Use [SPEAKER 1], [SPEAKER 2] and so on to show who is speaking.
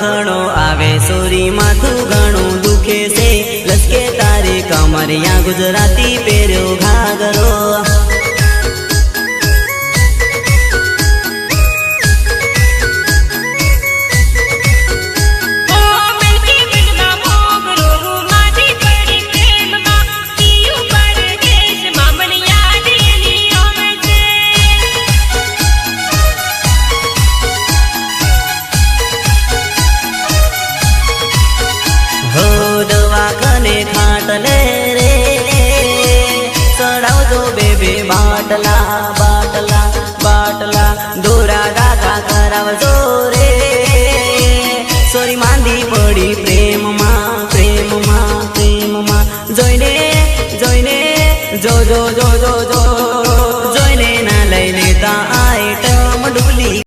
[SPEAKER 1] घणो आवे सोरी माथू घणो दुखे से लसके तारी कमरिया गुजराती पेर्यो घाघरो खाटले रे चढ़ाओ जो बेबे बाटला बाटला बाटला दोरा गागा कराव जो